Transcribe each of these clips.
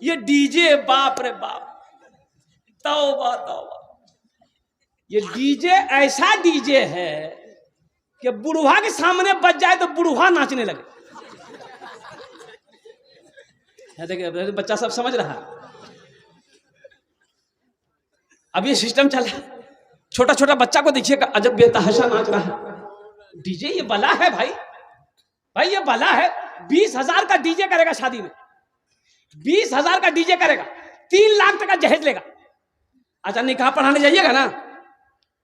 ये डीजे, बाप रे बाप, तौबा तौबा। ये डीजे ऐसा डीजे है कि बुढ़वा के सामने बज जाए तो बुढ़वा नाचने लगे। देखिए बच्चा सब समझ रहा है। अब ये सिस्टम चल रहा है, छोटा छोटा बच्चा को देखिएगा, अजब बेतहाशा नाच रहा है। डीजे ये बला है भाई, भाई ये बला है। 20,000 का डीजे करेगा शादी में, 20,000 का डीजे करेगा, 3 लाख तक का जहेज लेगा। अच्छा निकाह पढ़ाने जाइएगा ना,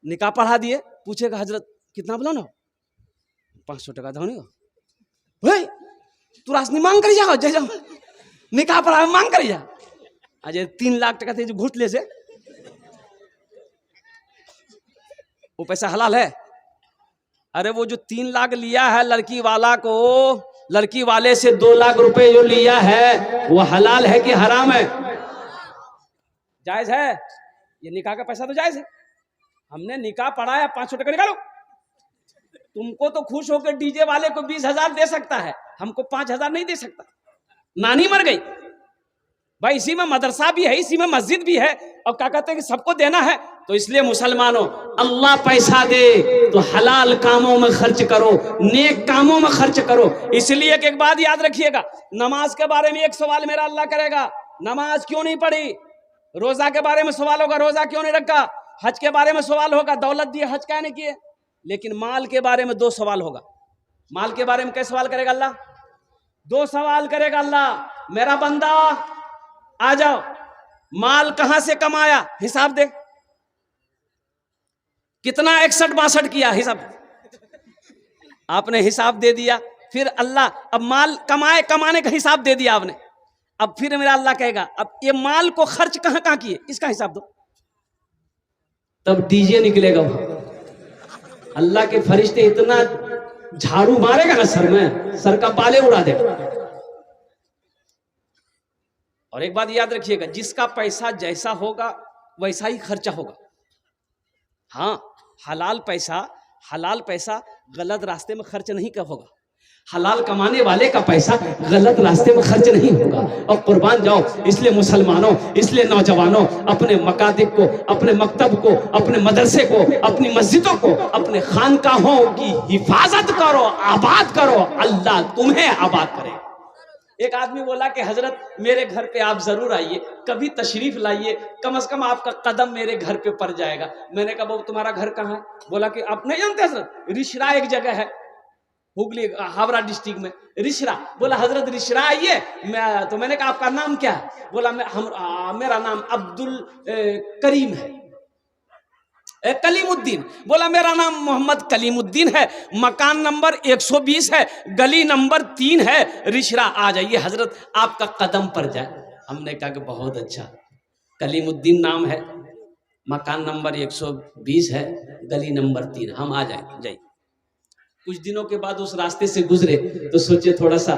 निकाह पढ़ा दिए, पूछेगा हजरत कितना बोला ना, 500 टका धोनी हो भाई, तू रासनी मांग कर जाओ, जय जाओ निकाह पढ़ा मांग कर जा। अजय 3 लाख टका थे जो घूट ले से, वो पैसा हलाल है? अरे वो जो 3 लाख लिया है लड़की वाला को, लड़की वाले से 2 लाख रुपए जो लिया है वो हलाल है कि हराम है? जायज है? ये निकाह का पैसा तो जायज है। हमने निकाह पढ़ाया, 500 टका निकालो। तुमको तो खुश होकर डीजे वाले को 20,000 दे सकता है, हमको 5,000 नहीं दे सकता। नानी मर गई भाई, इसी में मदरसा भी है, इसी में मस्जिद भी है, और क्या कहते हैं कि सबको देना है। तो इसलिए मुसलमानों, अल्लाह पैसा दे तो हलाल कामों में खर्च करो, नेक कामों में खर्च करो। इसलिए एक बात याद रखिएगा, नमाज के बारे में एक सवाल मेरा अल्लाह करेगा, नमाज क्यों नहीं पढ़ी? रोजा के बारे में सवाल होगा, रोजा क्यों नहीं रखा? हज के बारे में सवाल होगा, दौलत दिए हज क्या नहीं किए? लेकिन माल के बारे में 2 सवाल होगा। माल के बारे में कैसे सवाल करेगा अल्लाह? 2 सवाल करेगा अल्लाह। मेरा बंदा आ जाओ, माल कहां से कमाया हिसाब दे, कितना 61-62 किया हिसाब, आपने हिसाब दे दिया। फिर अल्लाह अब माल कमाने का हिसाब दे दिया आपने, अब फिर मेरा अल्लाह कहेगा अब ये माल को खर्च कहां कहां किए इसका हिसाब दो। तब डीजे निकलेगा। अल्लाह के फरिश्ते इतना झाड़ू मारेगा ना सर में, सर का बाले उड़ा देगा। और एक बात याद रखिएगा, जिसका पैसा जैसा होगा वैसा ही खर्चा होगा। हाँ, हलाल पैसा गलत रास्ते में खर्च नहीं का होगा। हलाल कमाने वाले का पैसा गलत रास्ते में खर्च नहीं होगा। और कुर्बान जाओ, इसलिए मुसलमानों, इसलिए नौजवानों, अपने मकातिब को, अपने मकतब को, अपने मदरसे को, अपनी मस्जिदों को, अपने खानकाहों की हिफाजत करो, आबाद करो। अल्लाह तुम्हें आबाद करे। एक आदमी बोला कि हजरत मेरे घर पे आप जरूर आइए, कभी तशरीफ लाइए, कम से कम आपका कदम मेरे घर पे पड़ जाएगा। मैंने कहा बाबू तुम्हारा घर कहाँ है? बोला कि आप नहीं जानते हजरत, रिश्रा एक जगह है हुगली हावड़ा डिस्ट्रिक्ट में, रिश्रा। बोला हजरत रिश्रा आइए। तो मैंने कहा आपका नाम क्या है? बोला मेरा नाम अब्दुल करीम है, कलीमुद्दीन। बोला मेरा नाम मोहम्मद कलीमुद्दीन है, मकान नंबर 120 है, गली नंबर 3 है, रिश्रा। आ जाइए हजरत, आपका कदम पर जाए। हमने कहा कि बहुत अच्छा, कलीमुद्दीन नाम है, मकान नंबर 120 है, गली नंबर 3, हम आ जाइए। कुछ दिनों के बाद उस रास्ते से गुजरे तो सोचे थोड़ा सा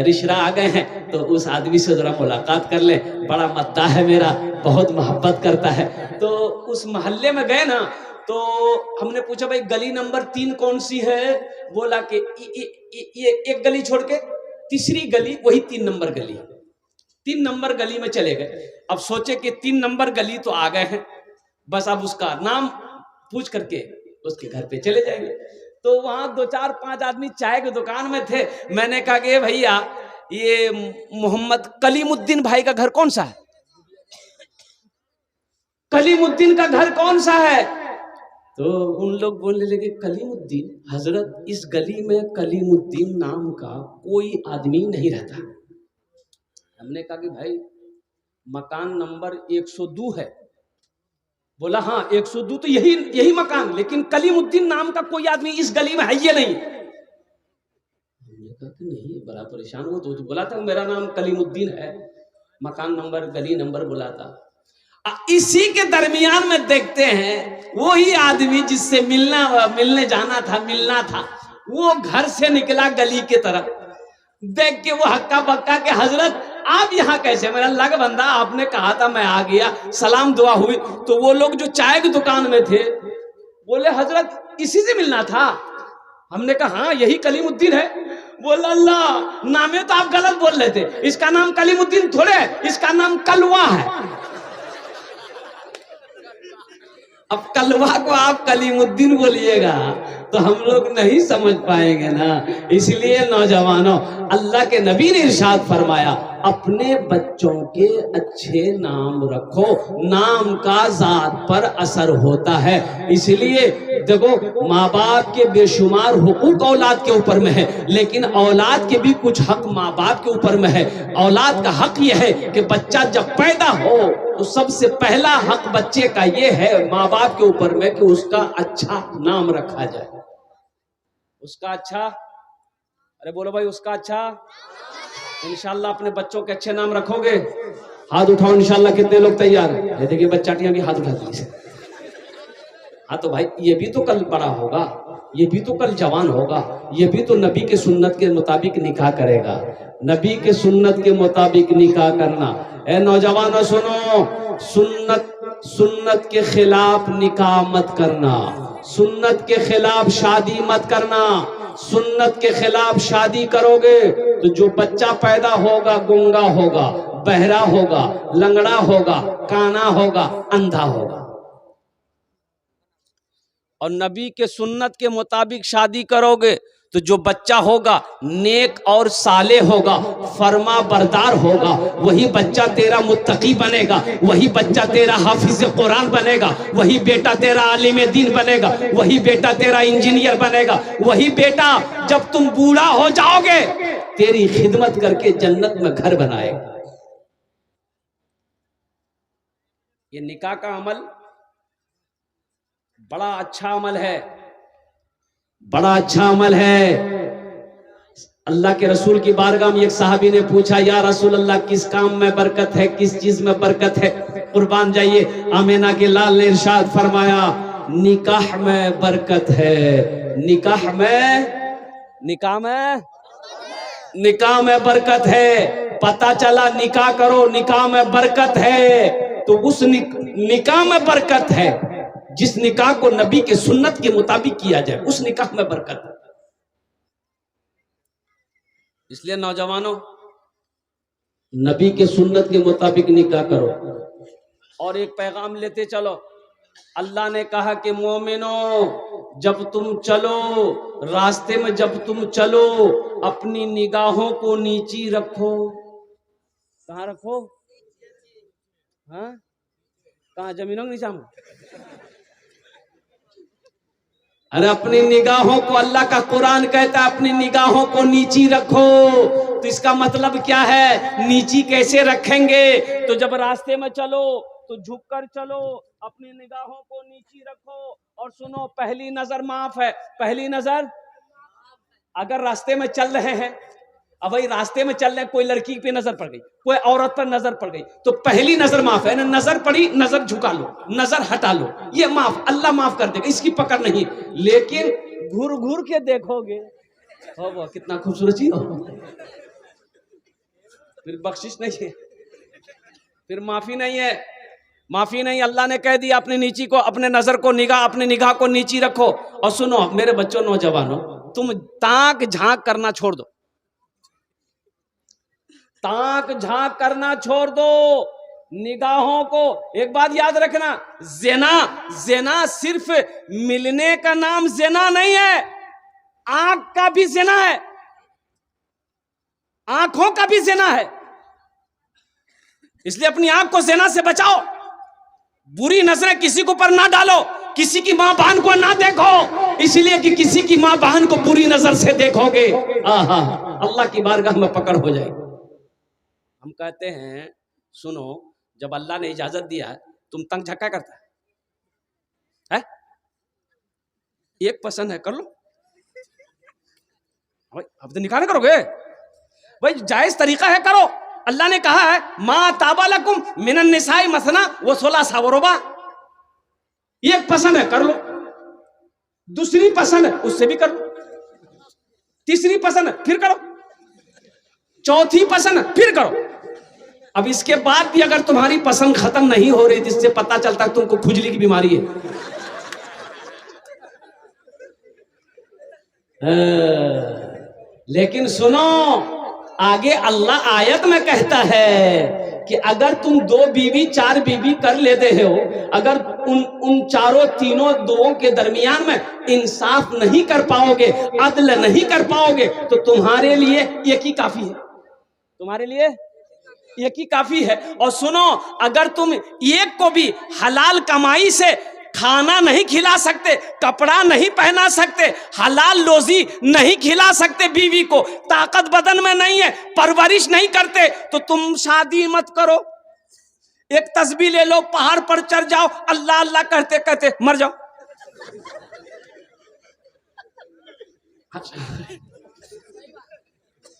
रिश्रा आ गए हैं तो उस आदमी से जरा मुलाकात कर ले, बड़ा मद्दाह है मेरा, बहुत मोहब्बत करता है। तो उस मोहल्ले में गए ना, तो हमने पूछा भाई गली नंबर 3 कौन सी है? बोला कि ये एक गली छोड़ के तीसरी गली, वही 3 नंबर गली। 3 नंबर गली में चले गए। अब सोचे कि 3 नंबर गली तो आ गए हैं, बस अब उसका नाम पूछ करके उसके घर पे चले जाएंगे। तो वहां 2, 4, 5 आदमी चाय की दुकान में थे। मैंने कहा कि भैया ये मोहम्मद कलीमुद्दीन भाई का घर कौन सा है? कलीमुद्दीन का घर कौन सा है? तो उन लोग बोलने लगे कलीमुद्दीन, हजरत इस गली में कलीमुद्दीन नाम का कोई आदमी नहीं रहता। हमने कहा कि भाई मकान नंबर 102 है। बोला हाँ 102 तो यही मकान, लेकिन कलीमुद्दीन नाम का कोई आदमी इस गली में है ये नहीं। हमने कहा कि नहीं, बड़ा परेशान हो। तो बोला था मेरा नाम कलीमुद्दीन है, मकान नंबर गली नंबर बोला था। इसी के दरमियान में देखते हैं वही आदमी जिससे मिलने जाना था, मिलना था, वो घर से निकला गली के तरफ। देख के वो हक्का बक्का के हजरत आप यहाँ कैसे? मेरा अल्लाह का बंदा, आपने कहा था मैं आ गया, सलाम दुआ हुई। तो वो लोग जो चाय की दुकान में थे बोले हजरत इसी से मिलना था। हमने कहा हाँ यही कलीमुद्दीन है। बोला अल्लाह, नामे तो आप गलत बोल रहे थे, इसका नाम कलीमुद्दीन थोड़े है, इसका नाम कलवा है। अब कलवा को आप कलीमुद्दीन बोलिएगा तो हम लोग नहीं समझ पाएंगे ना। इसलिए नौजवानों, अल्लाह के नबी ने इरशाद फरमाया, अपने बच्चों के अच्छे नाम रखो, नाम का जात पर असर होता है। इसलिए देखो, माँ बाप के बेशुमार हुकूक औलाद के ऊपर में है, लेकिन औलाद के भी कुछ हक माँ बाप के ऊपर में है। औलाद का हक यह है कि बच्चा जब पैदा हो तो सबसे पहला हक बच्चे का ये है माँ बाप के ऊपर में कि उसका अच्छा नाम रखा जाए। उसका अच्छा, अरे बोलो भाई, उसका अच्छा। इंशाल्लाह अपने बच्चों के अच्छे नाम रखोगे? हाथ उठाओ इंशाल्लाह। कितने लोग तैयार हैं? ये देखिए बच्चाटियां भी हाथ उठाती है। हाँ तो भाई, ये भी तो कल बड़ा होगा, ये भी तो कल जवान होगा, ये भी तो नबी के सुन्नत के मुताबिक निकाह करेगा। नबी के सुन्नत के मुताबिक निकाह करना। ए नौजवानों सुनो, सुन्नत के खिलाफ निकाह मत करना, सुन्नत के खिलाफ शादी मत करना। सुन्नत के खिलाफ शादी करोगे तो जो बच्चा पैदा होगा गूंगा होगा, बहरा होगा, लंगड़ा होगा, काना होगा, अंधा होगा। और नबी के सुन्नत के मुताबिक शादी करोगे तो जो बच्चा होगा नेक और साले होगा, फरमा बरदार होगा, वही बच्चा तेरा मुत्तकी बनेगा, वही बच्चा तेरा हाफिज कुरान बनेगा, वही बेटा तेरा आलिम दीन बनेगा, वही बेटा तेरा इंजीनियर बनेगा, वही बेटा जब तुम बूढ़ा हो जाओगे तेरी खिदमत करके जन्नत में घर बनाएगा। ये निकाह का अमल बड़ा अच्छा अमल है, बड़ा अच्छा अमल है। अल्लाह के रसूल की बारगाह में एक साहबी ने पूछा, या रसूल अल्लाह, किस काम में बरकत है, किस चीज में बरकत है? कुर्बान जाइए, आमिना के लाल ने इरशाद फरमाया, निकाह में बरकत है, निकाह में बरकत है। पता चला निकाह करो, निकाह में बरकत है, तो उस निकाह में बरकत है जिस निकाह को नबी के सुन्नत के मुताबिक किया जाए, उस निकाह में बरकत है। इसलिए नौजवानों, नबी के सुन्नत के मुताबिक निकाह करो। और एक पैगाम लेते चलो। अल्लाह ने कहा कि मोमिनो, जब तुम चलो रास्ते में, जब तुम चलो अपनी निगाहों को नीची रखो। कहाँ रखो? हाँ, कहाँ? जमीनों के नीचे में? अरे अपनी निगाहों को, अल्लाह का कुरान कहता है अपनी निगाहों को नीची रखो। तो इसका मतलब क्या है? नीची कैसे रखेंगे? तो जब रास्ते में चलो तो झुककर चलो, अपनी निगाहों को नीची रखो। और सुनो, पहली नजर माफ है। पहली नजर, अगर रास्ते में चल रहे हैं, अब भाई रास्ते में चल रहे हैं, कोई लड़की पे नजर पड़ गई, कोई औरत पर नजर पड़ गई, तो पहली नजर माफ है ना। नजर पड़ी, नजर झुका लो, नजर हटा लो, ये माफ, अल्लाह माफ कर देगा, इसकी पकड़ नहीं। लेकिन घूर घूर के देखोगे, हो वो कितना खूबसूरत चीज हो, फिर बख्शिश नहीं है, फिर माफी नहीं है, माफी नहीं। अल्लाह ने कह दिया अपनी नीची को, अपने नजर को, अपनी निगाह को नीची रखो। और सुनो मेरे बच्चों, नौजवानों, तुम ताक झांक करना छोड़ दो, ताक झांक करना छोड़ दो, निगाहों को। एक बात याद रखना, ज़िना सिर्फ मिलने का नाम ज़िना नहीं है, आंख का भी ज़िना है, आंखों का भी ज़िना है। इसलिए अपनी आंख को ज़िना से बचाओ, बुरी नजरें किसी को पर ना डालो, किसी की मां बहन को ना देखो, इसलिए कि किसी की मां बहन को बुरी नजर से देखोगे, आहा, अल्लाह की बारगाह में पकड़ हो जाएगी। हम कहते हैं, सुनो, जब अल्लाह ने इजाजत दिया है, तुम तंग झक्का करता है? एक पसंद है कर लो भाई, अब तो निकाह करोगे भाई, जायज तरीका है करो। अल्लाह ने कहा है, मा ताबा लकुम मिनन निसाई मसना व सुलासा व रुबा। एक पसंद है कर लो, दूसरी पसंद है उससे भी कर लो, तीसरी पसंद है फिर करो, चौथी पसंद है फिर करो। अब इसके बाद भी अगर तुम्हारी पसंद खत्म नहीं हो रही, जिससे पता चलता है तुमको खुजली की बीमारी है। लेकिन सुनो, आगे अल्लाह आयत में कहता है कि अगर तुम 2 बीवी 4 बीवी कर लेते हो, अगर उन चारों तीनों दोओं के दरमियान में इंसाफ नहीं कर पाओगे, अदल नहीं कर पाओगे, तो तुम्हारे लिए एक ही काफी है, तुम्हारे लिए एक ही काफी है। और सुनो, अगर तुम एक को भी हलाल कमाई से खाना नहीं खिला सकते, कपड़ा नहीं पहना सकते, हलाल रोजी नहीं खिला सकते, बीवी को ताकत बदन में नहीं है, परवरिश नहीं करते, तो तुम शादी मत करो। एक तस्बीह ले लो, पहाड़ पर चढ़ जाओ, अल्लाह अल्लाह कहते कहते मर जाओ।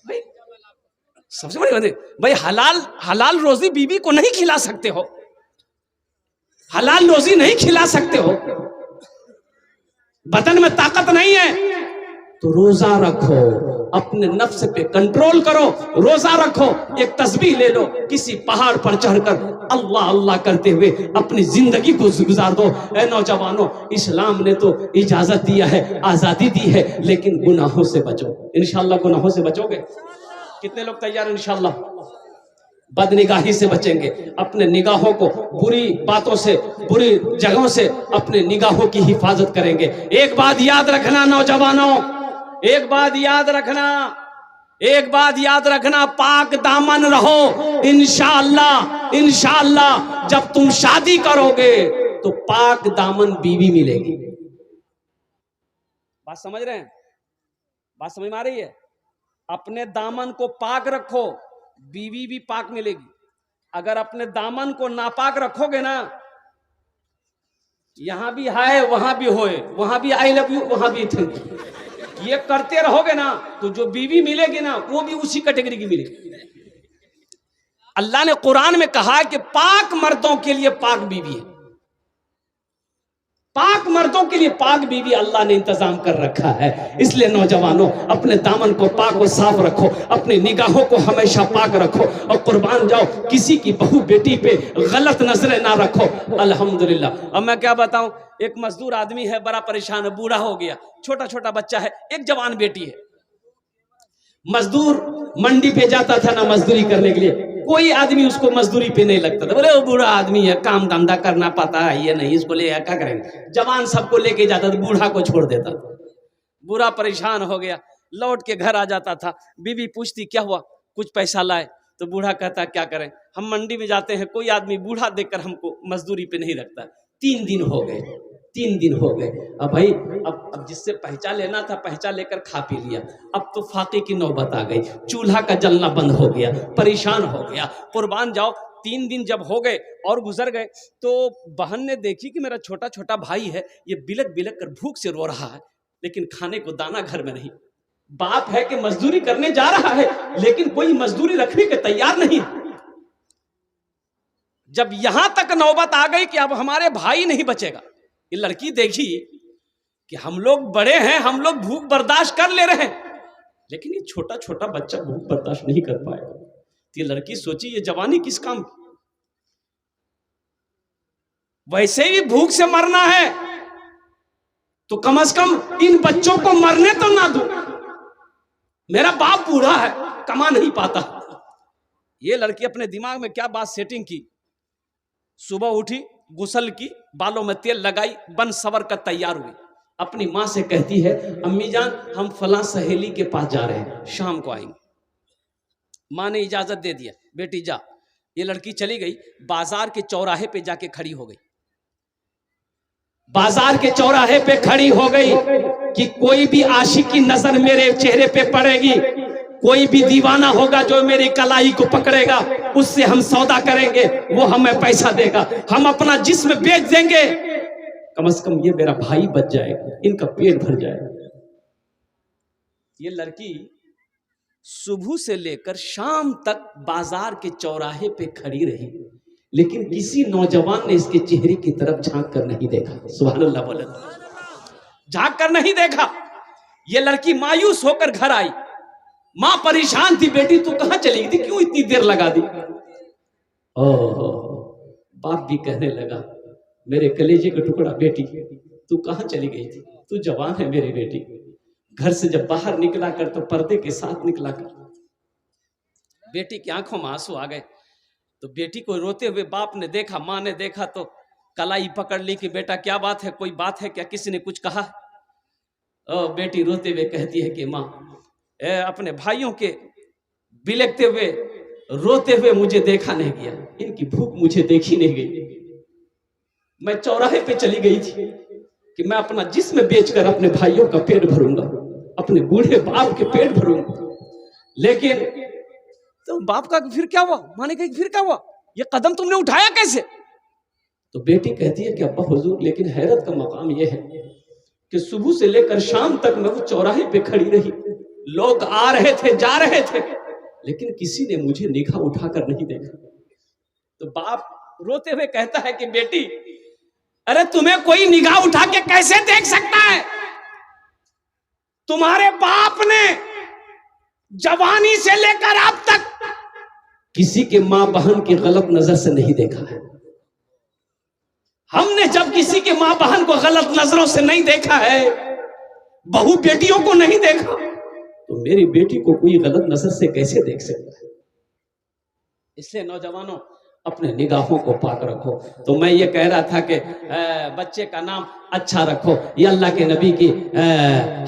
भाई सबसे बड़ी बात है, भाई हलाल रोजी बीवी को नहीं खिला सकते हो, हलाल रोजी नहीं खिला सकते हो, बदन में ताकत नहीं है, तो रोजा रखो, अपने नफ्स पे कंट्रोल करो, रोजा रखो, एक तस्बीह ले लो, किसी पहाड़ पर चढ़कर अल्लाह अल्लाह करते हुए अपनी जिंदगी को गुजार दो। ऐ नौजवानों, इस्लाम ने तो इजाजत दिया है, आजादी दी है, लेकिन गुनाहों से बचो। इंशाअल्लाह गुनाहों से बचोगे? कितने लोग तैयार? इंशाअल्लाह बदनिगाही से बचेंगे, अपने निगाहों को बुरी बातों से, बुरी जगहों से अपने निगाहों की हिफाजत करेंगे। एक बात याद रखना नौजवानों, एक बात याद रखना, एक बात याद रखना, पाक दामन रहो। इंशाअल्लाह इंशाअल्लाह जब तुम शादी करोगे तो पाक दामन बीवी मिलेगी। बात समझ रहे हैं? बात समझ में आ रही है? अपने दामन को पाक रखो, बीवी भी पाक मिलेगी। अगर अपने दामन को नापाक रखोगे ना, यहां भी हाय वहां भी होए, वहां भी आई लव यू, वहां भी थैंक यू, ये करते रहोगे ना, तो जो बीवी मिलेगी ना वो भी उसी कैटेगरी की मिलेगी। अल्लाह ने कुरान में कहा है कि पाक मर्दों के लिए पाक बीवी है, पाक मर्दों के लिए पाक बीवी अल्लाह ने इंतजाम कर रखा है। इसलिए नौजवानों, अपने दामन को पाक और साफ रखो, अपनी निगाहों को हमेशा पाक रखो, और कुर्बान जाओ, किसी की बहू बेटी पे गलत नजरें ना रखो। अल्हम्दुलिल्लाह। अब मैं क्या बताऊं, एक मजदूर आदमी है, बड़ा परेशान है, बूढ़ा हो गया, छोटा छोटा बच्चा है, एक जवान बेटी है। मजदूर मंडी पे जाता था ना मजदूरी करने के लिए, कोई आदमी उसको मजदूरी पे नहीं लगता था, बोले वो बूढ़ा आदमी है, काम धंधा करना पता है, ये नहीं, इसको ले क्या करेंगे। जवान सबको लेके जाता था, बूढ़ा को छोड़ देता था। बूढ़ा परेशान हो गया, लौट के घर आ जाता था, बीवी पूछती क्या हुआ, कुछ पैसा लाए, तो बूढ़ा कहता क्या करें, हम मंडी में जाते हैं, कोई आदमी बूढ़ा देखकर हमको मजदूरी पे नहीं रखता। 3 दिन हो गए, 3 दिन हो गए। अब भाई अब जिससे पहचान लेना था पहचान लेकर खा पी लिया, अब तो फाके की नौबत आ गई, चूल्हा का जलना बंद हो गया, परेशान हो गया। कुर्बान जाओ, 3 दिन जब हो गए और गुजर गए, तो बहन ने देखी कि मेरा छोटा छोटा भाई है, ये बिलक बिलक कर भूख से रो रहा है, लेकिन खाने को दाना घर में नहीं। बाप है कि मजदूरी करने जा रहा है, लेकिन कोई मजदूरी रखने के तैयार नहीं। जब यहां तक नौबत आ गई कि अब हमारे भाई नहीं बचेगा, ये लड़की देखी कि हम लोग बड़े हैं, हम लोग भूख बर्दाश्त कर ले रहे हैं, लेकिन ये छोटा छोटा बच्चा भूख बर्दाश्त नहीं कर पाएगा। तो ये लड़की सोची ये जवानी किस काम की, वैसे ही भूख से मरना है तो कम से कम इन बच्चों को मरने तो ना दूं। मेरा बाप बूढ़ा है, कमा नहीं पाता। ये लड़की अपने दिमाग में क्या बात सेटिंग की, सुबह उठी, गुसल की, बालों में तेल लगाई, बन सवर कर तैयार हुई, अपनी माँ से कहती है अम्मी जान हम फलां सहेली के पास जा रहे हैं, शाम को आएंगे। माँ ने इजाजत दे दिया, बेटी जा। ये लड़की चली गई, बाजार के चौराहे पे जाके खड़ी हो गई, बाजार के चौराहे पे खड़ी हो गई कि कोई भी आशिक की नजर मेरे चेहरे पे पड़ेगी, कोई भी दीवाना होगा जो मेरी कलाई को पकड़ेगा, उससे हम सौदा करेंगे, वो हमें पैसा देगा, हम अपना जिस्म बेच देंगे, कम से कम ये मेरा भाई बच जाएगा, इनका पेट भर जाएगा। ये लड़की सुबह से लेकर शाम तक बाजार के चौराहे पे खड़ी रही, लेकिन किसी नौजवान ने इसके चेहरे की तरफ झांक कर नहीं देखा। सुभान अल्लाह बोले, झांक कर नहीं देखा। ये लड़की मायूस होकर घर आई, मां परेशान थी, बेटी तू कहां चली गई थी, क्यों इतनी देर लगा दी। ओह, बाप भी कहने लगा मेरे कलेजे का टुकड़ा बेटी तू कहां चली गई थी, तू जवान है मेरी बेटी। घर से जब बाहर निकला कर तो पर्दे के साथ निकला कर। बेटी की आंखों में आंसू आ गए तो बेटी को रोते हुए बाप ने देखा, माँ ने देखा तो कलाई पकड़ ली कि बेटा क्या बात है, कोई बात है क्या, किसी ने कुछ कहा? बेटी रोते हुए कहती है कि माँ, अपने भाइयों के बिलखते हुए रोते हुए मुझे देखा नहीं गया, इनकी भूख मुझे देखी नहीं गई। मैं चौराहे पे चली गई थी कि मैं अपना जिस्म बेचकर अपने भाइयों का पेट भरूंगा, अपने बूढ़े बाप के पेट भरूंगा। लेकिन तो बाप का फिर क्या हुआ? माने कहा फिर क्या हुआ, ये कदम तुमने उठाया कैसे? तो बेटी कहती है कि अब्बा हुजूर, लेकिन हैरत का मकाम यह है कि सुबह से लेकर शाम तक मैं वो चौराहे पे खड़ी रही, लोग आ रहे थे जा रहे थे, लेकिन किसी ने मुझे निगाह उठाकर नहीं देखा। तो बाप रोते हुए कहता है कि बेटी, अरे तुम्हें कोई निगाह उठा के कैसे देख सकता है? तुम्हारे बाप ने जवानी से लेकर अब तक किसी के मां बहन की गलत नजर से नहीं देखा है। हमने जब किसी के मां बहन को गलत नजरों से नहीं देखा है, बहू बेटियों को नहीं देखा, तो मेरी बेटी को कोई गलत नजर से कैसे देख सकता है? इसलिए नौजवानों, अपने निगाहों को पाक रखो। तो मैं ये कह रहा था कि बच्चे का नाम अच्छा रखो। ये अल्लाह के नबी की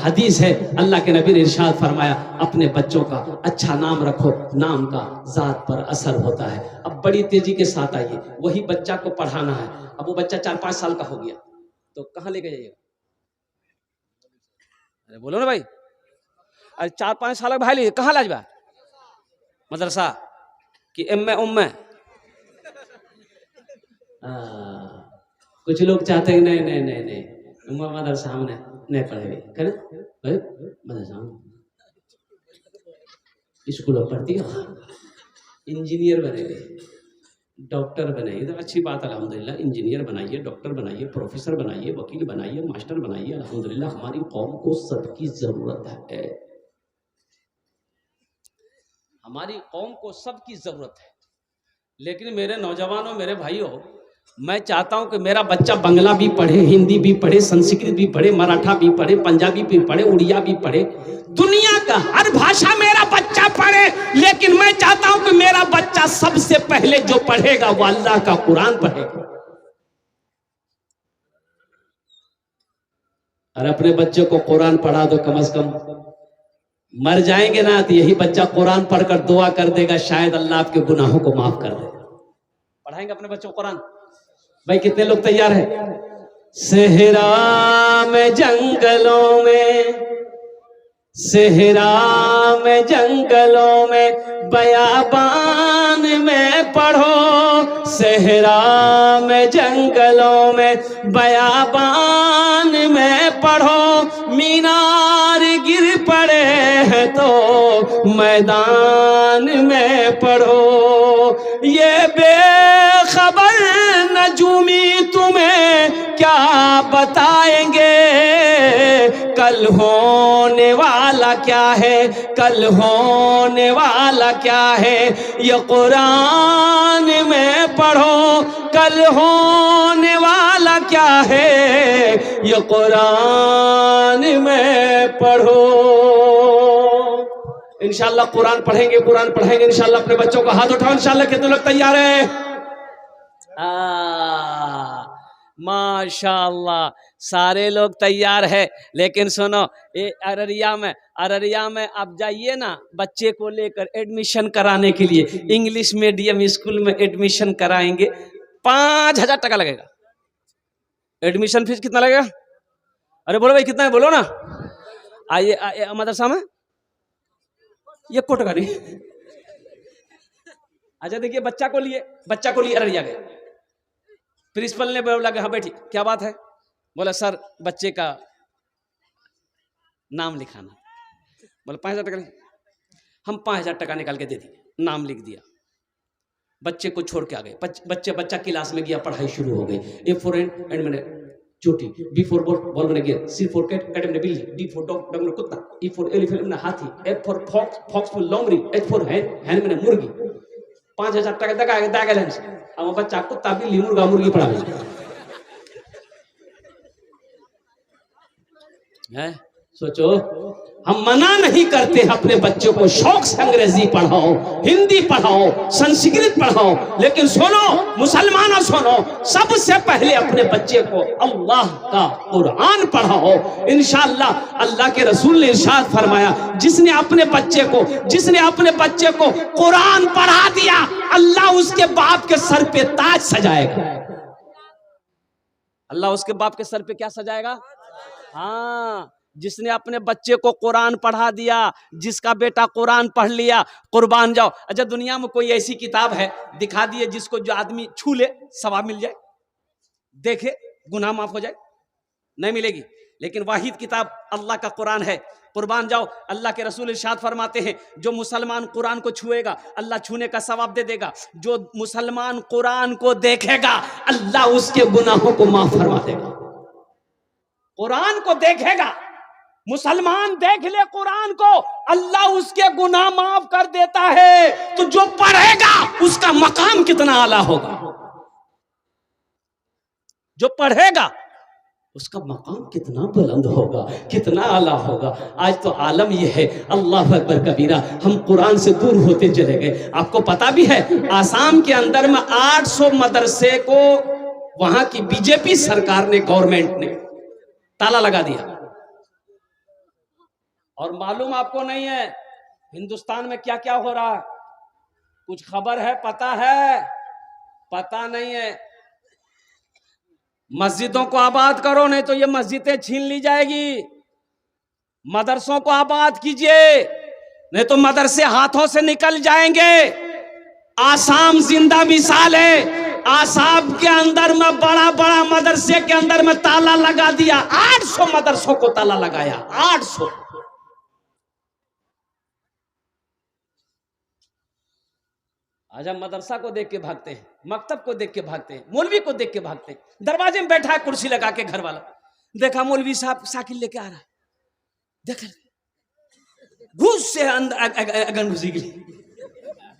हदीस है। अल्लाह के नबी ने इरशाद फरमाया, अपने बच्चों का अच्छा नाम रखो, नाम का जात पर असर होता है। अब बड़ी तेजी के साथ आइए, वही बच्चा को पढ़ाना है। अब वो बच्चा 4-5 साल का हो गया तो कहाँ लेके जाइएगा? अरे बोलो ना भाई, अरे 4-5 साल का भाई लीजिए, कहाँ लाजबा? मदरसा कि एम उम्मे? कुछ लोग चाहते हैं नहीं नहीं नहीं नहीं मदरसा हमने नहीं पढ़ेगी, मदरसा स्कूलों पढ़ती हो, इंजीनियर बनेगी, डॉक्टर बनेगी तो अच्छी बात, अल्हम्दुलिल्लाह। इंजीनियर बनाइए, डॉक्टर बनाइए, प्रोफेसर बनाइए, वकील बनाइए, मास्टर बनाइए, अल्हम्दुलिल्लाह। हमारी कौम को सबकी जरूरत है, हमारी कौम को सबकी जरूरत है। लेकिन मेरे नौजवानों, मेरे भाइयों, मैं चाहता हूं कि मेरा बच्चा बंगला भी पढ़े, हिंदी भी पढ़े, संस्कृत भी पढ़े, मराठा भी पढ़े, पंजाबी भी पढ़े, उड़िया भी पढ़े, दुनिया का हर भाषा मेरा बच्चा पढ़े। लेकिन मैं चाहता हूं कि मेरा बच्चा सबसे पहले जो पढ़ेगा वो अल्लाह का कुरान पढ़ेगा। और अपने बच्चों को कुरान पढ़ा दो, कम से कम मर जाएंगे ना तो यही बच्चा कुरान पढ़कर दुआ कर देगा, शायद अल्लाह आपके गुनाहों को माफ कर दे। पढ़ाएंगे अपने बच्चों को कुरान? भाई कितने लोग तैयार हैं? सहरा में जंगलों में, सहरा में जंगलों में, बयाबान में पढ़ो, सहरा में जंगलों में, बयाबान में पढ़ो, मीनार गिर पड़े हैं तो मैदान में पढ़ो। ये बेखबर नजूमी तुम्हें क्या बताएंगे, कल होने वाला क्या है, कल होने वाला क्या है, ये कुरान में पढ़ो, कल होने वाला क्या है, ये कुरान में पढ़ो। इंशाल्लाह कुरान पढ़ेंगे, कुरान पढ़ेंगे इंशाल्लाह अपने बच्चों को। हाथ उठाओ इंशाल्लाह। कितने लोग तैयार हैं? माशाअल्लाह, सारे लोग तैयार है। लेकिन सुनो, ये अररिया में आप जाइए ना, बच्चे को लेकर एडमिशन कराने के लिए इंग्लिश मीडियम स्कूल में एडमिशन कराएंगे, 5,000 टका लगेगा। एडमिशन फीस कितना लगेगा? अरे बोलो भाई कितना है, बोलो ना। आइए मदरसा में ये कोट का नहीं। अच्छा देखिए, बच्चा को लिए अररिया गए, प्रिंसिपल ने बोला कि हाँ बैठी, क्या बात है? बोला सर बच्चे का नाम लिखाना। बोला 5,000 टका। हम 5,000 टका निकाल के दे दिए, नाम लिख दिया, बच्चे को छोड़ के आ गए। बच्चा क्लास में गया, पढ़ाई शुरू हो गई। ए फॉर एंड मैंने चोटी, बी फॉर बॉल मैंने गया, सी फॉर कैट मैंने बिल्ली, डी फॉर डॉग मैंने कुत्ता, ई फॉर एलिफेंट मैंने हाथी, एफ फॉर फॉक्स फॉर लोमड़ी, एच फॉर हैन मैंने मुर्गी। 5,000 टका दागा अब बच्चा कुत्ता बिल्ली मुर्गा मुर्गी पढ़ा है। सोचो, हम मना नहीं करते अपने बच्चों को शौक से अंग्रेजी पढ़ाओ, हिंदी पढ़ाओ, संस्कृत पढ़ाओ, लेकिन सुनो मुसलमानों, सुनो, सबसे पहले अपने बच्चे को अल्लाह का कुरान पढ़ाओ। इंशाअल्लाह अल्लाह के रसूल ने इरशाद फरमाया, जिसने अपने बच्चे को कुरान पढ़ा दिया, अल्लाह उसके बाप के सर पे ताज सजाएगा। अल्लाह उसके बाप के सर पे क्या सजाएगा? हाँ, जिसने अपने बच्चे को कुरान पढ़ा दिया, जिसका बेटा कुरान पढ़ लिया, कुर्बान जाओ। अच्छा, दुनिया में कोई ऐसी किताब है, दिखा दिए, जिसको जो आदमी छू ले सवाब मिल जाए, देखे गुनाह माफ हो जाए? नहीं मिलेगी। लेकिन वाहिद किताब अल्लाह का कुरान है, कुर्बान जाओ। अल्लाह के रसूल इरशाद फरमाते हैं, जो मुसलमान कुरान को छुएगा, अल्लाह छूने का सवाब दे देगा। जो मुसलमान कुरान को देखेगा, अल्लाह उसके गुनाहों को माफ फरमा देगा। कुरान को देखेगा, मुसलमान देख ले कुरान को, अल्लाह उसके गुनाह माफ कर देता है। तो जो पढ़ेगा उसका मकाम कितना आला होगा, जो पढ़ेगा उसका मकाम कितना बुलंद होगा, कितना आला होगा। आज तो आलम यह है, अल्लाह अकबर कबीरा, हम कुरान से दूर होते चले गए। आपको पता भी है, आसाम के अंदर में 800 मदरसे को वहां की बीजेपी सरकार ने, गवर्नमेंट ने ताला लगा दिया। और मालूम आपको नहीं है हिंदुस्तान में क्या क्या हो रहा है? कुछ खबर है? पता है? पता नहीं है। मस्जिदों को आबाद करो, नहीं तो ये मस्जिदें छीन ली जाएगी। मदरसों को आबाद कीजिए, नहीं तो मदरसे हाथों से निकल जाएंगे। आसाम जिंदा मिसाल है। आसाम के अंदर में बड़ा बड़ा मदरसे के अंदर में ताला लगा दिया। 800 मदरसों को ताला लगाया, 800। आज हम मदरसा को देख के भागते हैं, मकतब को देख के भागते हैं, मौलवी को देख के भागते हैं। दरवाजे में बैठा है कुर्सी लगा के घर वाला, देखा मौलवी साहब साइकिल लेके आ रहा है, देखा घुस से अंदर घुसी गई।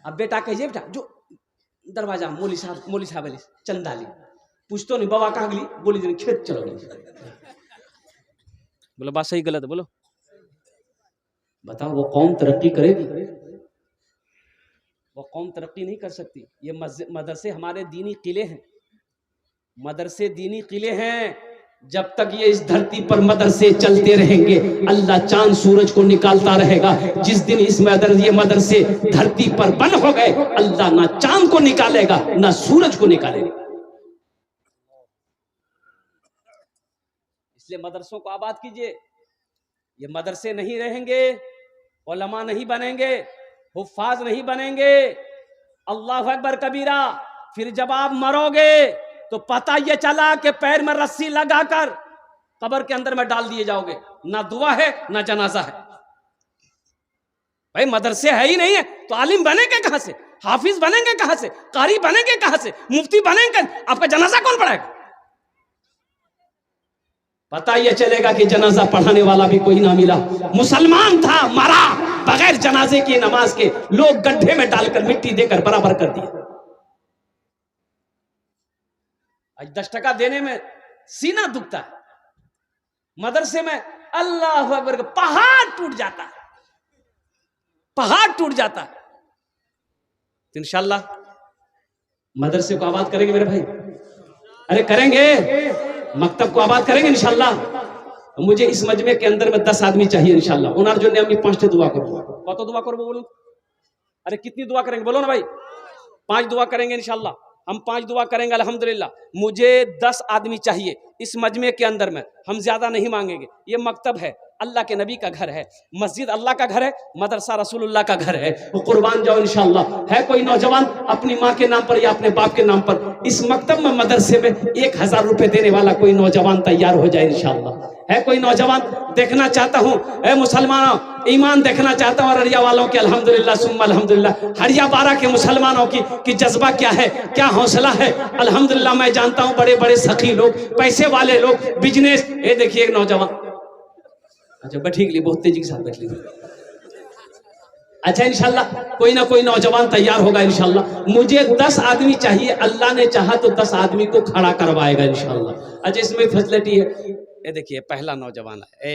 अब बेटा कहिए, बेटा जो दरवाजा मौली साहब चंदा ली, पूछतो नहीं बाबा कहाँ गली, बोली खेत चलो गई। बोलो बात सही गलत बोलो, बताओ वो कौम तरक्की करेगी? वो कौम तरक्की नहीं कर सकती। ये मदरसे हमारे दीनी किले हैं, मदरसे दीनी किले हैं। जब तक ये इस धरती पर मदरसे चलते रहेंगे, अल्लाह चांद सूरज को निकालता रहेगा। जिस दिन ये मदरसे धरती पर बंद हो गए, अल्लाह ना चांद को निकालेगा ना सूरज को निकालेगा। इसलिए मदरसों को आबाद कीजिए। ये मदरसे नहीं रहेंगे, उलमा नहीं बनेंगे, हुफ्फाज नहीं बनेंगे, अल्लाह अकबर कबीरा, फिर जब आप मरोगे तो पता ये चला कि पैर में रस्सी लगाकर कब्र के अंदर में डाल दिए जाओगे। ना दुआ है ना जनाजा है। भाई मदरसे है ही नहीं है तो आलिम बनेंगे कहां से? हाफिज बनेंगे कहां से? कारी बनेंगे कहां से? मुफ्ती बनेंगे? आपका जनाजा कौन पढ़ाएगा? पता ये चलेगा कि जनाजा पढ़ाने वाला भी कोई ना मिला। मुसलमान था, मरा बगैर जनाजे की नमाज के, लोग गड्ढे में डालकर मिट्टी देकर बराबर कर दिया। आज 10 टका देने में सीना दुखता है। मदरसे में अल्लाह अकबर, पहाड़ टूट जाता है, पहाड़ टूट जाता है। तो इंशाअल्लाह मदरसे को आबाद करेंगे मेरे भाई, अरे करेंगे, मकतब को आबाद करेंगे इंशाअल्लाह। मुझे इस मजमे के अंदर में 10 आदमी चाहिए इंशाअल्लाह। उनार जो ने अपनी 5 दुआ करो। कत दुआ करो बोलो? अरे कितनी दुआ करेंगे बोलो ना भाई? 5 दुआ करेंगे इंशाअल्लाह। हम 5 दुआ करेंगे अल्हम्दुलिल्लाह। मुझे 10 आदमी चाहिए इस मजमे के अंदर में, हम ज्यादा नहीं मांगेंगे। ये मकतब है, अल्लाह के नबी का घर है, मस्जिद अल्लाह का घर है, मदरसा रसूलुल्लाह का घर है। वो कुर्बान जाओ इंशाअल्लाह। है कोई नौजवान अपनी माँ के नाम पर या अपने बाप के नाम पर इस मकतब में, मदरसे में 1000 रुपए देने वाला कोई नौजवान तैयार हो जाए इंशाअल्लाह। है कोई नौजवान? देखना चाहता हूँ, ए मुसलमानों, ईमान देखना चाहता हूँ अररिया वालों के। अल्हम्दुलिल्लाह सुम्मा अल्हम्दुलिल्लाह। हरिया बारा के मुसलमानों की जज्बा क्या है, क्या हौसला है। अल्हम्दुलिल्लाह मैं जानता हूँ बड़े बड़े सखी लोग, पैसे वाले लोग, बिजनेस। ये देखिए एक नौजवान, अच्छा बैठी के लिए बहुत तेजी के साथ बैठ लीजिए। अच्छा इंशाल्लाह कोई ना कोई नौजवान तैयार होगा इंशाल्लाह। मुझे 10 आदमी चाहिए, अल्लाह ने चाहा तो 10 आदमी को खड़ा करवाएगा इंशाल्लाह। अच्छा इसमें फैसिलिटी है। ये देखिए पहला नौजवान है,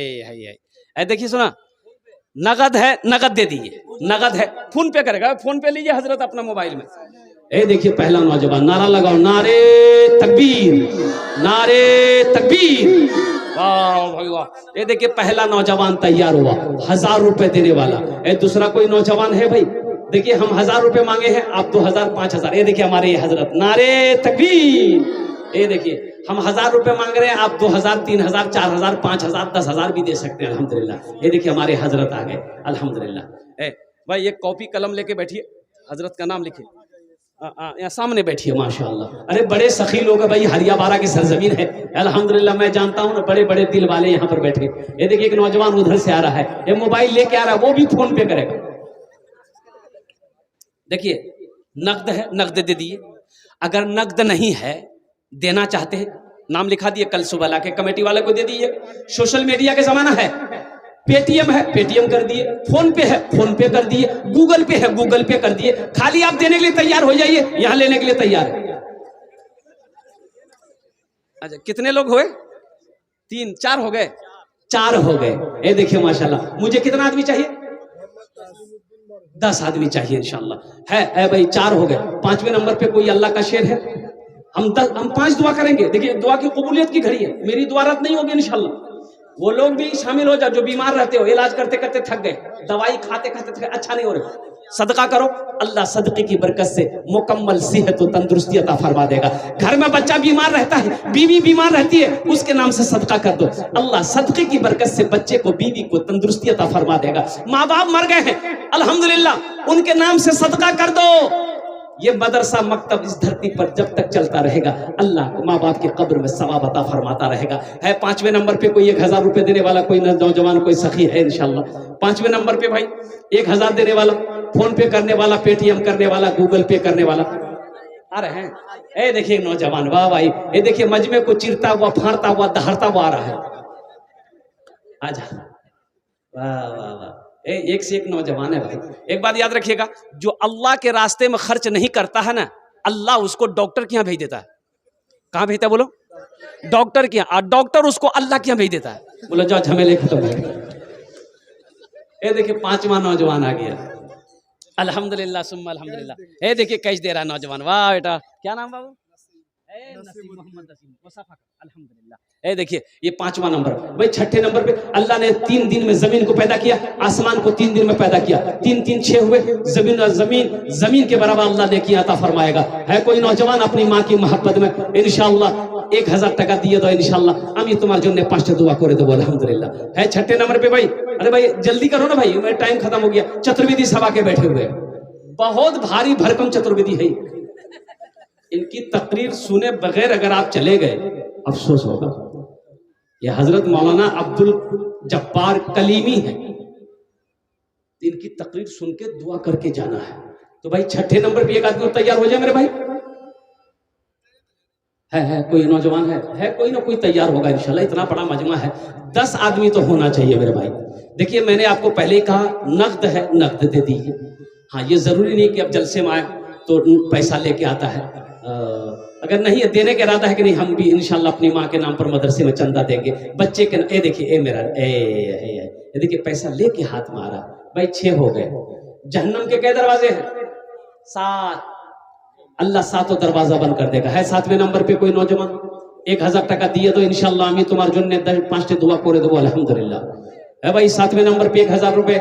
ए देखिए सुना, नगद है, नगद दे दीजिए, नगद है, फोन पे करेगा, फोन पे लीजिए हजरत अपना मोबाइल में। ए देखिए पहला नौजवान, नारा लगाओ, नारे तकबीर, नारे तकबीर, वाह भाई वाह। ये देखिए पहला नौजवान तैयार हुआ, 1000 रुपए देने वाला। ए दूसरा कोई नौजवान है भाई? देखिए हम 1000 रुपए मांगे हैं, आप 2000, 5000। ये देखिए हमारे ये हजरत, नारे तकबीर। ये देखिए हम 1000 रुपए मांग रहे हैं, आप 2000, 3000, 4000, 5000, 10,000 भी दे सकते हैं अल्हम्दुलिल्लाह। ये देखिए हमारे हजरत आ गए अल्हम्दुलिल्लाह। भाई एक कॉपी कलम लेके बैठिए, हजरत का नाम लिखिए, यहाँ सामने बैठिए माशाअल्लाह। अरे बड़े सखी लोग है भाई, हरिया बारा की सरजमीन है अल्हम्दुलिल्लाह, मैं जानता हूँ ना, बड़े बड़े दिल वाले यहाँ पर बैठे। ये देखिए एक नौजवान उधर से आ रहा है, ये मोबाइल लेके आ रहा है, वो भी फोन पे करेगा। देखिए नकद है, नकद दे दिए। अगर नकद नहीं है, देना चाहते हैं, नाम लिखा दिए, कल सुबह ला के कमेटी वाले को दे दीजिए। सोशल मीडिया का जमाना है, पेटीएम है, पेटीएम कर दिए, फोन पे है, फोन पे कर दिए, गूगल पे है, गूगल पे कर दिए। खाली आप देने के लिए तैयार हो जाइए, यहां लेने के लिए तैयार है। अच्छा कितने लोग हुए? 3 4 हो गए, 4 हो गए। ये देखिए माशाल्लाह। मुझे कितना आदमी चाहिए? 10 आदमी चाहिए इंशाल्लाह। है भाई, 4 हो गए। 5वें नंबर पे कोई अल्लाह का शेर है? हम 5 दुआ करेंगे। देखिए दुआ की कबूलियत की घड़ी है, मेरी दुआ रद्द नहीं होगी इंशाल्लाह। वो लोग भी शामिल हो जाओ जो बीमार रहते हो, इलाज करते करते थक गए, दवाई खाते खाते थक गए, अच्छा नहीं हो रहा, सदका करो, अल्लाह सदके की बरकत से मुकम्मल सेहत और तंदुरुस्ती अता फरमा देगा। घर में बच्चा बीमार रहता है, बीवी बीमार रहती है, उसके नाम से सदका कर दो, अल्लाह सदके की बरकत से बच्चे को, बीवी को तंदुरुस्ती अता फरमा देगा। माँ बाप मर गए हैं अल्हम्दुलिल्लाह, उनके नाम से सदका कर दो। ये मदरसा मकतब इस धरती पर जब तक चलता रहेगा, अल्लाह माँ बाप की कब्र में सवाब अता फरमाता रहेगा। है 5वें नंबर पे कोई 1000 रुपए देने वाला, कोई नौजवान, कोई सखी है इंशाल्लाह। 5वें नंबर पे भाई 1000 देने वाला, फोन पे करने वाला, पेटीएम करने वाला, गूगल पे करने वाला आ रहे हैं। ए देखिए नौजवान, वाह भाई, ये देखिए मजमे को चिरता हुआ, फाड़ता हुआ, दहाड़ता हुआ आ रहा है। आजा, वाह वाह वाह, एक से एक नौजवान है भाई। एक बात याद रखिएगा, जो अल्लाह के रास्ते में खर्च नहीं करता है ना, अल्लाह उसको डॉक्टर के यहाँ भेज देता है। कहाँ भेजता है बोलो? डॉक्टर के यहाँ। और डॉक्टर उसको अल्लाह के यहाँ भेज देता है। बोलो जाओ झमेले खत्म हो गए। ये देखिए 5वां नौजवान आ गया अल्हम्दुलिल्लाह सुम्मा अल्हम्दुलिल्लाह। ये देखिए कैश दे रहा नौजवान, वाह बेटा, क्या नाम बाबू? मोहम्मद नसीम, अल्हम्दुलिल्लाह। ए देखिए ये 5वां नंबर। भाई 6ठे नंबर पे अल्लाह ने 3 दिन में जमीन को पैदा किया, आसमान को 3 दिन में पैदा किया, 3 3 6 हुए, जमीन के बराबर अल्लाह ने किया अता फरमाएगा। है कोई नौजवान अपनी माँ की मोहब्बत में इंशाअल्लाह 1000 টাকা दिए तो इंशाअल्लाह আমি তোমার জন্য 5টা दुआ করে দেব अल्हम्दुलिल्लाह। है 6ठे नंबर पे भाई, अरे भाई जल्दी करो ना भाई, मेरा टाइम खत्म हो गया। चतुर्वेदी सभा के बैठे हुए, बहुत भारी भरकम चतुर्वेदी है, इनकी तकरीर सुने बगैर अगर आप चले गए अफसोस होगा। ये हजरत मौलाना अब्दुल जब्बार कलीमी है, इनकी तकरीर सुन के दुआ करके जाना है। तो भाई 6ठे नंबर पे एक आदमी तैयार हो जाए मेरे भाई। है कोई नौजवान है कोई ना कोई तैयार होगा इंशाल्लाह। इतना बड़ा मजमा है, 10 आदमी तो होना चाहिए मेरे भाई। देखिए मैंने आपको पहले ही कहा, नकद है, नकद दे दीजिए। हाँ, ये जरूरी नहीं कि अब जलसे में आए तो पैसा लेके आता है। अगर नहीं है, देने का इरादा है कि नहीं, हम भी इंशाल्लाह अपनी माँ के नाम पर मदरसे में चंदा देंगे, बच्चे के। ए देखिए, ए मेरा ए देखिए पैसा लेके हाथ मारा भाई। 6 हो गए। जहन्नम के क्या दरवाजे हैं? 7। अल्लाह 7 दरवाजा बंद कर देगा। है 7वें नंबर पे कोई नौजवान? 1000 টাকা दिए तो इंशाल्लाह আমি তোমার জন্য 5टे दुआ করে দেব अल्हम्दुलिल्लाह। है भाई 7वें नंबर पे 1000 रुपए,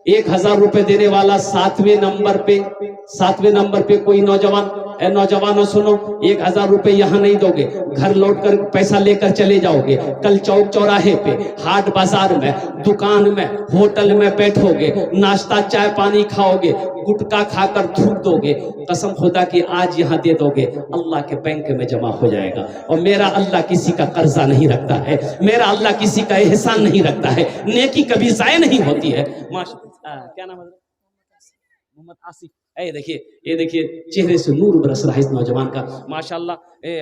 1000 रुपए देने वाला 7वें नंबर पे कोई नौजवान? नौजवानों सुनो, 1000 रुपए यहाँ नहीं दोगे, घर लौटकर पैसा लेकर चले जाओगे। कल चौक चौराहे पे, हाट बाजार में, दुकान में, होटल में बैठोगे, नाश्ता चाय पानी खाओगे, गुटखा खाकर थूक दोगे। कसम खुदा की आज यहाँ दे दोगे, अल्लाह के बैंक में जमा हो जाएगा। और मेरा अल्लाह किसी का कर्जा नहीं रखता है, मेरा अल्लाह किसी का एहसान नहीं रखता है, नेकी कभी जाया नहीं होती है। क्या नाम है? मोहम्मद आसिफ। ये देखिए चेहरे से नूर बरस रहा है इस नौजवान का माशाल्लाह।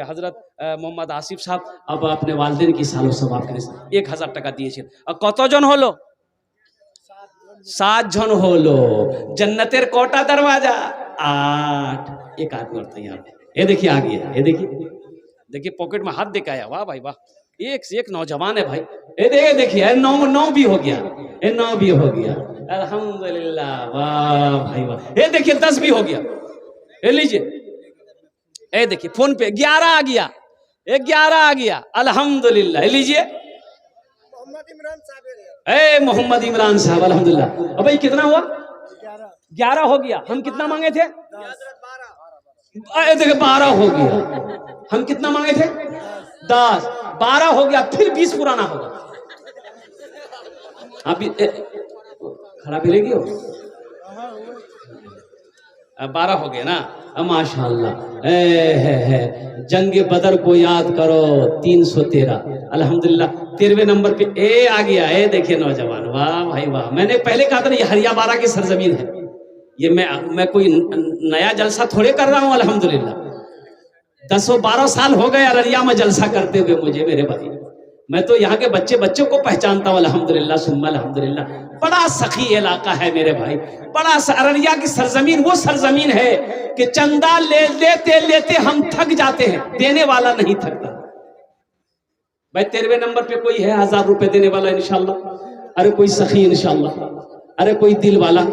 हजरत मोहम्मद आसिफ साहब अब अपने वालिदैन की सालों सवाब के 1000 টাকা দিয়েছেন। কতজন হলো? 7 জন হলো। जन्नतेर कोटा दरवाजा? 8। एक आदमी और तैयार। ये देखिए आ गया, ये देखिए पॉकेट में हाथ देके आया, वाह भाई वाह, एक से एक नौजवान है भाई। देखिए 9 भी हो गया, 9 भी हो गया, अल्हम्दुलिल्लाह, वाह भाई वाह। ये देखिए 10 भी हो गया, ये लीजिए। देखिए फोन पे 11 आ गया, 11 आ गया, अल्हम्दुलिल्लाह। लीजिए मोहम्मद इमरान साहब, अल्हम्दुलिल्लाह। अब भाई कितना हुआ? 11 हो गया। हम कितना मांगे थे? देखिए 12 हो गया। हम कितना मांगे थे? 10। 12 हो गया, फिर 20 पुराना होगा। अभी खड़ा भी लेगी हो, 12 हो गया ना। माशाअल्लाह। है जंग बदर को याद करो, 313, अल्हम्दुलिल्लाह। 13वें नंबर पे आ गया। देखिए नौजवान, वाह भाई वाह। मैंने पहले कहा था ना, ये हरिया बारा की सरजमीन है। ये मैं कोई नया जलसा थोड़े कर रहा हूँ, अल्हम्दुलिल्लाह। 10-12 साल हो गए अररिया में जलसा करते हुए मुझे, मेरे भाई। मैं तो यहाँ के बच्चों को पहचानता हूँ, अल्हम्दुलिल्लाह सुम्मा अल्हम्दुलिल्लाह। बड़ा सखी इलाका है मेरे भाई, बड़ा। अररिया की सरजमीन वो सरजमीन है कि चंदा लेते लेते हम थक जाते हैं, देने वाला नहीं थकता भाई। 13वें नंबर पे कोई है 1000 रुपए देने वाला इंशाल्लाह? अरे कोई सखी इंशाल्लाह, अरे कोई दिल वाला,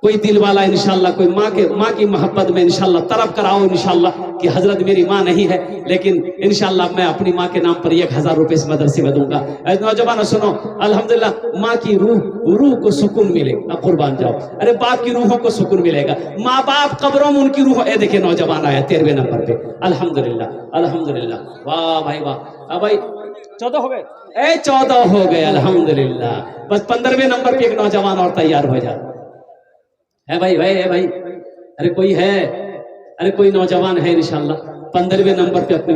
कोई दिल वाला इंशाल्लाह, कोई माँ की मोहब्बत में इंशाल्लाह तरफ कराओ इंशाल्लाह कि हजरत मेरी माँ नहीं है, लेकिन इंशाल्लाह मैं अपनी माँ के नाम पर 1000 रुपए इस मदरसे में दूंगा। नौजवान सुनो, अल्हम्दुलिल्लाह माँ की रूह को सुकून मिलेगा, कुर्बान जाओ। अरे बाप की रूहों को सुकून मिलेगा, माँ बाप कब्रों में उनकी रूह। देखिए नौजवान आया 13वें नंबर पे, अल्हम्दुलिल्लाह अल्हम्दुलिल्लाह, वाह भाई वाह। अब भाई 14 हो गए, 14 हो गए, अल्हम्दुलिल्लाह। बस 15वें नंबर पे एक नौजवान और तैयार हो जाए। है भाई भाई। अरे कोई है, अरे कोई नौजवान है इंशाल्लाह 15वें नंबर पे अपने।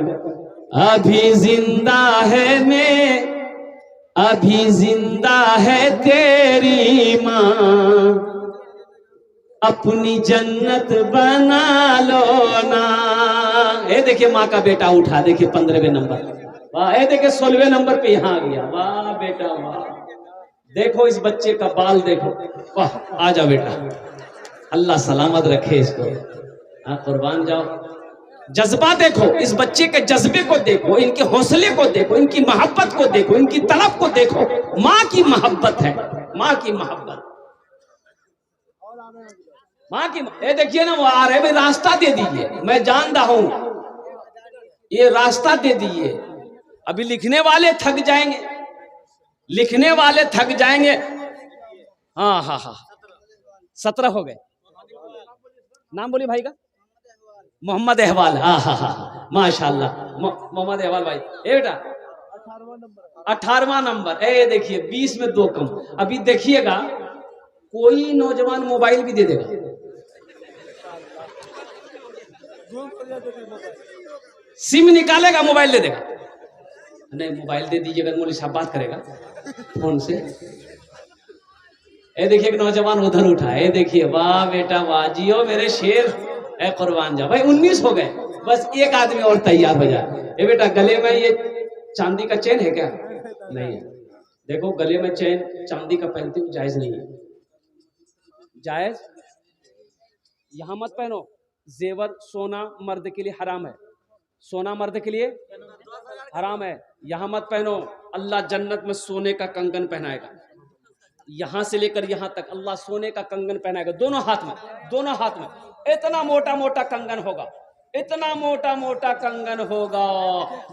अभी जिंदा है मैं, अभी जिंदा है तेरी माँ, अपनी जन्नत बना लो ना। देखिए माँ का बेटा उठा, देखिए 15वें नंबर। वाह। देखिए 16वें नंबर पे यहाँ आ गया। वाह बेटा वाह। देखो इस बच्चे का बाल देखो, वाह। आ जाओ बेटा, अल्लाह सलामत रखे इसको। हाँ कुर्बान जाओ। जज्बा देखो, इस बच्चे के जज्बे को देखो, इनके हौसले को देखो, इनकी मोहब्बत को देखो, इनकी तलब को देखो। माँ की मोहब्बत है, माँ की मोहब्बत, माँ की। देखिए ना वो आ रहे भाई, रास्ता दे दीजिए, मैं जान रहा हूं, ये रास्ता दे दीजिए। अभी लिखने वाले थक जाएंगे, लिखने वाले थक जाएंगे। हाँ 17 हो गए। नाम बोलिए भाई का। मोहम्मद अहवाल। हाँ माशाल्लाह, मोहम्मद अहवाल भाई। बेटा 18वां नंबर। देखिए 20 में 2 कम। अभी देखिएगा कोई नौजवान मोबाइल भी दे देगा, सिम निकालेगा मोबाइल दे देगा। नहीं मोबाइल दे दीजिएगा, मौलवी साहब बात करेगा फोन से। देखिए एक नौजवान उधर उठा है, देखिए वाह बेटा वाह, जियो मेरे शेर, कुर्बान जाओ भाई। 19 हो गए, बस एक आदमी और तैयार हो जाए। बेटा गले में ये चांदी का चेन है क्या? नहीं है। देखो गले में चेन चांदी का पहनते हो, जायज नहीं है, जायज। यहां मत पहनो। जेवर सोना मर्द के लिए हराम है, सोना मर्द के लिए हराम है, यहां मत पहनो। अल्लाह जन्नत में सोने का कंगन पहनाएगा, यहां से लेकर यहां तक अल्लाह सोने का कंगन पहनाएगा, दोनों हाथ में, दोनों हाथ में। इतना मोटा मोटा कंगन होगा, इतना मोटा मोटा कंगन होगा।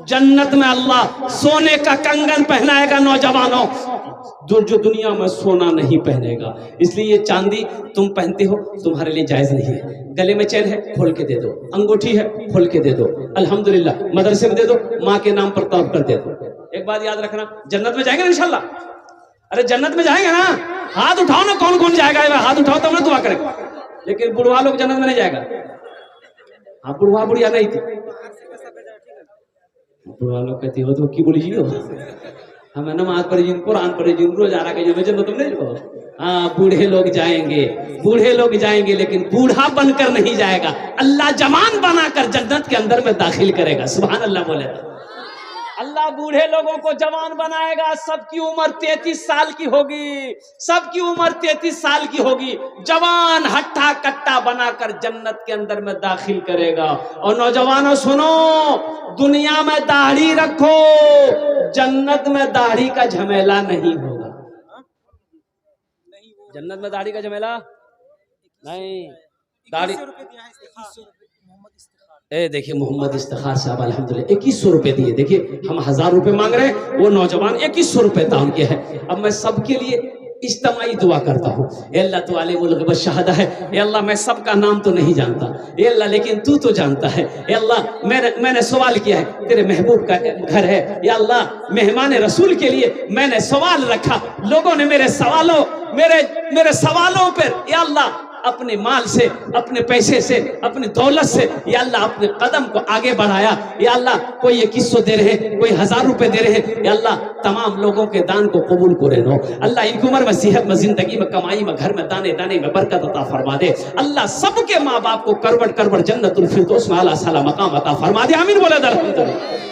जन्नत में अल्लाह सोने का कंगन पहनाएगा नौजवानों, जो दुनिया में सोना नहीं पहनेगा। इसलिए ये चांदी तुम पहनते हो तुम्हारे लिए जायज नहीं है। गले में चैन है खोल के दे दो, अंगूठी है खोल के दे दो, अल्हम्दुलिल्लाह। मदरसे में दे दो, माँ के नाम पर तौब कर दे दो। एक बात याद रखना, जन्नत में जाएंगे ना इंशाल्लाह। अरे जन्नत में जाएंगे ना, हाथ उठाओ ना, कौन कौन जाएगा? हाथ उठाओ तब ना दुआ करेगा। लेकिन बुढ़वा लोग जन्नत में नहीं जाएगा। हाँ बुढ़वा बुढ़िया नहीं थी, बुढ़वा लोग कहती हो तो की बोली जी हो, हमें नमाज पढ़ी जिन, कुरान पढ़ी जिन, रोजाना के जो जन्नत में नहीं जाओ। हाँ बूढ़े लोग जाएंगे, बूढ़े लोग जाएंगे, लेकिन बूढ़ा बनकर नहीं जाएगा। अल्लाह जवान बनाकर जन्नत के अंदर में दाखिल करेगा। सुभान अल्लाह बोले। अल्लाह बूढ़े लोगों को जवान बनाएगा। सबकी उम्र 33 साल की होगी, सबकी उम्र 33 साल की होगी। जवान हट्टा कट्टा बनाकर जन्नत के अंदर में दाखिल करेगा। और नौजवानों सुनो, दुनिया में दाढ़ी रखो, जन्नत में दाढ़ी का झमेला नहीं होगा। जन्नत में दाढ़ी का झमेला नहीं। दाढ़ी देखिए मोहम्मद इफ्तिखार साहब अल्हम्दुलिल्लाह 2100 रुपए दिए। देखिए हम 1000 रुपए मांग रहे हैं, वो नौजवान 2100 रुपए दान के है। अब मैं सबके लिए इज्तिमाई दुआ करता हूँ। अल्लाह तो आलिमुल ग़ैब शहादा है। अल्लाह मैं सबका नाम तो नहीं जानता अल्लाह, लेकिन तू तो जानता है अल्लाह। मैंने सवाल किया है, तेरे महबूब का घर है या अल्लाह। मेहमान रसूल के लिए मैंने सवाल रखा, लोगों ने मेरे सवालों पर या अल्लाह अपने माल से, अपने पैसे से, अपनी दौलत से या अल्लाह अपने कदम को आगे बढ़ाया या अल्लाह। कोई 2100 दे रहे हैं, कोई 1000 रुपए दे रहे हैं या अल्लाह। तमाम लोगों के दान को कबूल करे नो अल्लाह। इनकी उम्र में, सेहत में, जिंदगी में, कमाई में, घर में, दाने दाने में बरकत अता फरमा दे अल्लाह। सबके माँ बाप को करवट करवट जन्नतुल फिरदौस में आला साला मकाम अता फरमा दे। आमीन बोले।